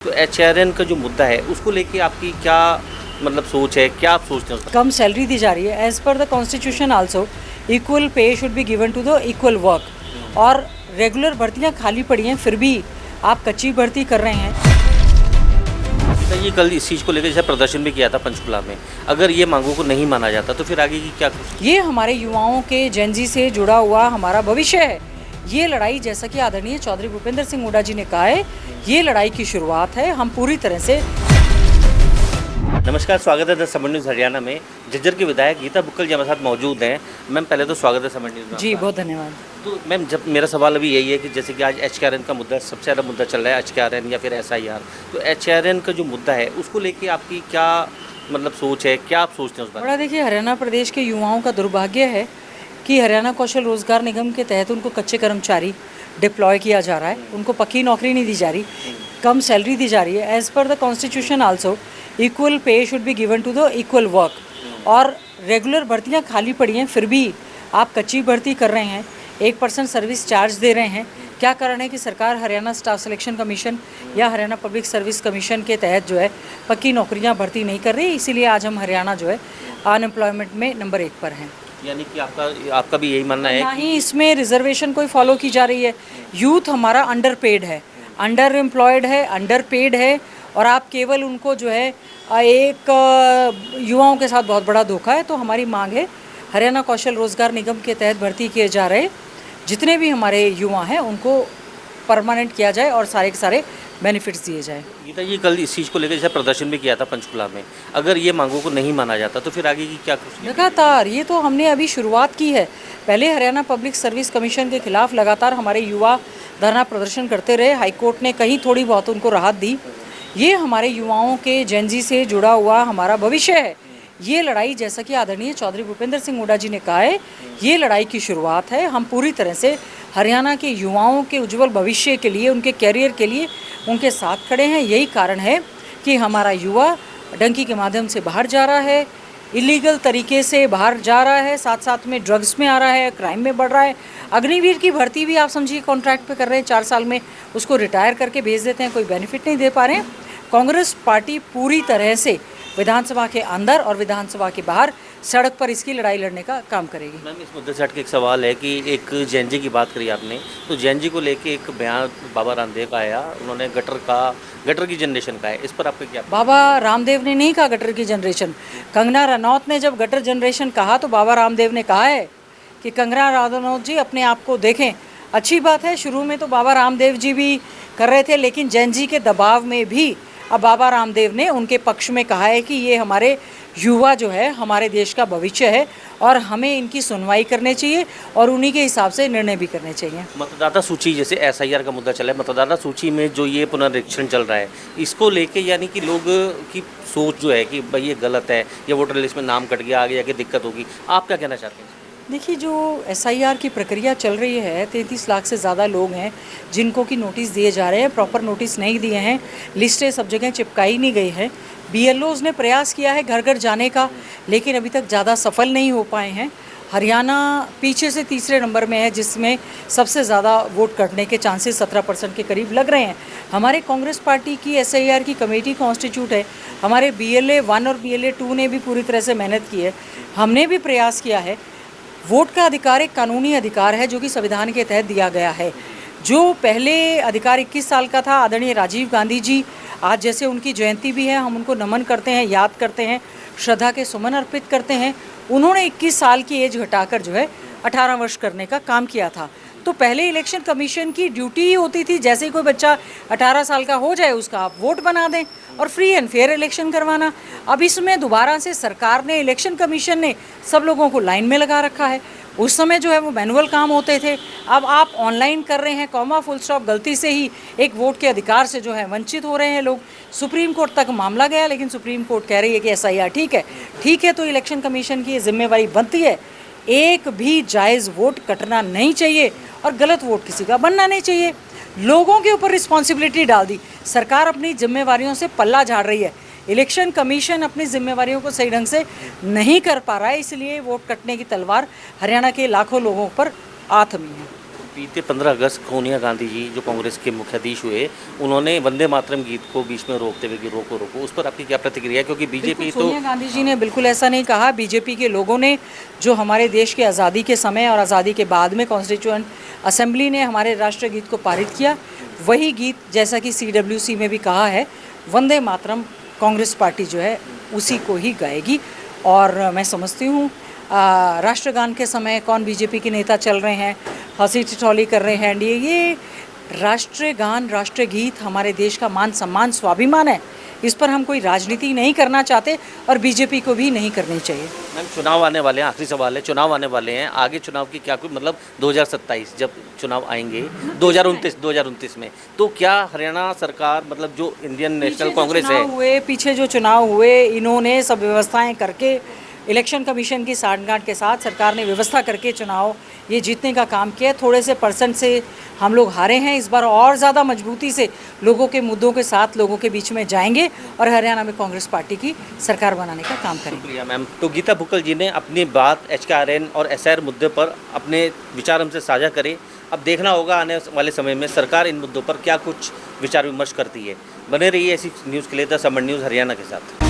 तो एचआरएन का जो मुद्दा है उसको लेके आपकी क्या मतलब सोच है, क्या आप सोचते हैं? कम सैलरी दी जा रही है। As per the constitution also equal pay should be given to the equal work. और रेगुलर भर्तियां खाली पड़ी हैं, फिर भी आप कच्ची भर्ती कर रहे हैं। तो ये कल इस चीज़ को लेकर जैसे प्रदर्शन भी किया था पंचकुला में, अगर ये मांगों को नहीं माना जाता तो फिर आगे की क्या? ये हमारे युवाओं के जेनजी से जुड़ा हुआ हमारा भविष्य है। ये लड़ाई, जैसा कि आदरणीय चौधरी भूपेंद्र सिंह हुड्डा जी ने कहा है, ये लड़ाई की शुरुआत है। हम पूरी तरह से। नमस्कार, स्वागत है द समर न्यूज़ हरियाणा में। झज्जर के विधायक गीता बुक्कल जी हमारे साथ मौजूद हैं। मैम, पहले तो स्वागत है समर न्यूज़ में। जी, बहुत धन्यवाद। तो मैम, जब मेरा सवाल अभी यही है कि जैसे कि आज एचआरएन का मुद्दा सबसे ज़्यादा मुद्दा चल रहा है, एचआरएन या फिर एसआईआर, तो एचआरएन का जो मुद्दा है उसको लेके आपकी क्या मतलब सोच है, क्या आप सोचते हैं उस बारे में? बड़ा देखिए, हरियाणा प्रदेश के युवाओं का दुर्भाग्य है कि हरियाणा कौशल रोजगार निगम के तहत उनको कच्चे कर्मचारी डिप्लॉय किया जा रहा है, उनको पक्की नौकरी नहीं दी जा रही, कम सैलरी दी जा रही है। As per the constitution also equal pay should be given to the equal work. और रेगुलर भर्तियां खाली पड़ी हैं, फिर भी आप कच्ची भर्ती कर रहे हैं, 1% सर्विस चार्ज दे रहे हैं। क्या कारण है कि सरकार हरियाणा स्टाफ सिलेक्शन कमीशन या हरियाणा पब्लिक सर्विस कमीशन के तहत जो है पक्की नौकरियां भर्ती नहीं कर रही। इसीलिए आज हम हरियाणा जो है अनएम्प्लॉयमेंट में नंबर 1 पर हैं। यानी कि आपका भी यही मानना है ना ही इसमें रिजर्वेशन कोई फॉलो की जा रही है। यूथ हमारा अंडर पेड है, अंडर एम्प्लॉयड है, अंडर पेड है। और आप केवल उनको जो है एक युवाओं के साथ बहुत बड़ा धोखा है। तो हमारी मांग है, हरियाणा कौशल रोजगार निगम के तहत भर्ती किए जा रहे जितने भी हमारे युवा हैं उनको परमानेंट किया जाए और सारे के सारे बेनिफिट्स दिए जाए। गीता जी, कल इस चीज़ को लेकर जैसे प्रदर्शन भी किया था पंचकुला में, अगर ये मांगों को नहीं माना जाता तो फिर आगे की क्या? लगातार ये तो हमने अभी शुरुआत की है। पहले हरियाणा पब्लिक सर्विस कमीशन के खिलाफ लगातार हमारे युवा धरना प्रदर्शन करते रहे। हाईकोर्ट ने कहीं थोड़ी बहुत उनको राहत दी। ये हमारे युवाओं के जेनजी से जुड़ा हुआ हमारा भविष्य है। ये लड़ाई, जैसा कि आदरणीय चौधरी भूपेंद्र सिंह हुड्डा जी ने कहा है, ये लड़ाई की शुरुआत है। हम पूरी तरह से हरियाणा के युवाओं के उज्जवल भविष्य के लिए, उनके कैरियर के लिए उनके साथ खड़े हैं। यही कारण है कि हमारा युवा डंकी के माध्यम से बाहर जा रहा है, इलीगल तरीके से बाहर जा रहा है, साथ साथ में ड्रग्स में आ रहा है, क्राइम में बढ़ रहा है। अग्निवीर की भर्ती भी आप समझिए कॉन्ट्रैक्ट पे कर रहे हैं, 4 साल में उसको रिटायर करके भेज देते हैं, कोई बेनिफिट नहीं दे पा रहे हैं। कांग्रेस पार्टी पूरी तरह से विधानसभा के अंदर और विधानसभा के बाहर सड़क पर इसकी लड़ाई लड़ने का काम करेगी। मैम, इस मुद्दे से हट के एक सवाल है कि एक जैन जी की बात करी आपने, तो जैन जी को लेके एक बयान बाबा रामदेव का आया, उन्होंने गटर की जनरेशन का है, इस पर आपका क्या? बाबा रामदेव ने नहीं कहा गटर की जनरेशन। कंगना रनौत ने जब गटर जनरेशन कहा तो बाबा रामदेव ने कहा है कि कंगना रनौत जी अपने आप को देखें। अच्छी बात है, शुरू में तो बाबा रामदेव जी भी कर रहे थे, लेकिन जैन जी के दबाव में भी अब बाबा रामदेव ने उनके पक्ष में कहा है कि ये हमारे युवा जो है हमारे देश का भविष्य है और हमें इनकी सुनवाई करनी चाहिए और उन्हीं के हिसाब से निर्णय भी करने चाहिए। मतदाता सूची, जैसे एसआईआर का मुद्दा चला है, मतदाता सूची में जो ये पुनरीक्षण चल रहा है, इसको लेके यानी कि लोग की सोच जो है कि भाई ये गलत है या वोटर लिस्ट में नाम कट गया, आगे जाके दिक्कत होगी, आप क्या कहना चाहते हैं? देखिए, जो एसआईआर की प्रक्रिया चल रही है, 33 लाख से ज़्यादा लोग हैं जिनको कि नोटिस दिए जा रहे हैं, प्रॉपर नोटिस नहीं दिए हैं, लिस्टें सब जगह चिपकाई नहीं गई है। बीएलओज़ ने प्रयास किया है घर घर जाने का, लेकिन अभी तक ज़्यादा सफल नहीं हो पाए हैं। हरियाणा पीछे से तीसरे नंबर में है, जिसमें सबसे ज़्यादा वोट कटने के चांसेस 17% के करीब लग रहे हैं। हमारे कांग्रेस पार्टी की एसआईआर की कमेटी कॉन्स्टिट्यूट है। हमारे BLA 1 और BLA 2 ने भी पूरी तरह से मेहनत की है। हमने भी प्रयास किया है। वोट का अधिकार एक कानूनी अधिकार है जो कि संविधान के तहत दिया गया है। जो पहले अधिकार 21 साल का था, आदरणीय राजीव गांधी जी, आज जैसे उनकी जयंती भी है, हम उनको नमन करते हैं, याद करते हैं, श्रद्धा के सुमन अर्पित करते हैं। उन्होंने 21 साल की एज घटाकर जो है 18 वर्ष करने का काम किया था। तो पहले इलेक्शन कमीशन की ड्यूटी ही होती थी, जैसे ही कोई बच्चा 18 साल का हो जाए उसका आप वोट बना दें और फ्री एंड फेयर इलेक्शन करवाना। अब इसमें दोबारा से सरकार ने, इलेक्शन कमीशन ने सब लोगों को लाइन में लगा रखा है। उस समय जो है वो मैनुअल काम होते थे, अब आप ऑनलाइन कर रहे हैं, कॉमा फुल स्टॉप, गलती से ही एक वोट के अधिकार से जो है वंचित हो रहे हैं लोग। सुप्रीम कोर्ट तक मामला गया, लेकिन सुप्रीम कोर्ट कह रही है कि एसआईआर ठीक है। तो इलेक्शन कमीशन की ये जिम्मेवारी बनती है, एक भी जायज़ वोट कटना नहीं चाहिए और गलत वोट किसी का बनना नहीं चाहिए। लोगों के ऊपर रिस्पॉन्सिबिलिटी डाल दी सरकार, अपनी जिम्मेवारियों से पल्ला झाड़ रही है। इलेक्शन कमीशन अपनी जिम्मेवारियों को सही ढंग से नहीं कर पा रहा है, इसलिए वोट कटने की तलवार हरियाणा के लाखों लोगों पर आ थमी है। बीते 15 अगस्त सोनिया गांधी जी जो कांग्रेस के मुख्याधीश हुए, उन्होंने वंदे मातरम गीत को बीच में रोकते हुए कि रोको रोको, उस पर आपकी क्या प्रतिक्रिया है? क्योंकि बीजेपी तो सोनिया गांधी जी ने बिल्कुल ऐसा नहीं कहा। बीजेपी के लोगों ने जो हमारे देश की आज़ादी के समय और आज़ादी के बाद में कॉन्स्टिट्यूएंट असेंबली ने हमारे राष्ट्रगीत को पारित किया, वही गीत जैसा कि CWC में भी कहा है, वंदे मातरम कांग्रेस पार्टी जो है उसी को ही गाएगी। और मैं समझती हूँ राष्ट्रगान के समय कौन बीजेपी के नेता चल रहे हैं, हंसी ठिठौली कर रहे हैं एनडीए, ये राष्ट्रगान राष्ट्रगीत हमारे देश का मान सम्मान स्वाभिमान है। इस पर हम कोई राजनीति नहीं करना चाहते और बीजेपी को भी नहीं करनी चाहिए। मैम चुनाव आने वाले हैं, आखिरी सवाल है, चुनाव आने वाले हैं, आगे चुनाव की क्या कोई मतलब 2027 जब चुनाव आएंगे 2029 में, तो क्या हरियाणा सरकार मतलब जो इंडियन नेशनल कांग्रेस है, पीछे जो चुनाव हुए इन्होंने सब व्यवस्थाएं करके इलेक्शन कमीशन की सांठगांठ के साथ सरकार ने व्यवस्था करके चुनाव ये जीतने का काम किया। थोड़े से परसेंट से हम लोग हारे हैं, इस बार और ज़्यादा मजबूती से लोगों के मुद्दों के साथ लोगों के बीच में जाएंगे और हरियाणा में कांग्रेस पार्टी की सरकार बनाने का काम करेंगे। शुक्रिया मैम। तो गीता बुक्कल जी ने अपनी बात HKRN और SIR मुद्दे पर अपने विचार हमसे साझा करे। अब देखना होगा आने वाले समय में सरकार इन मुद्दों पर क्या कुछ विचार विमर्श करती है। बने रहिए ऐसी न्यूज़ के लिए द समर न्यूज़ हरियाणा के साथ।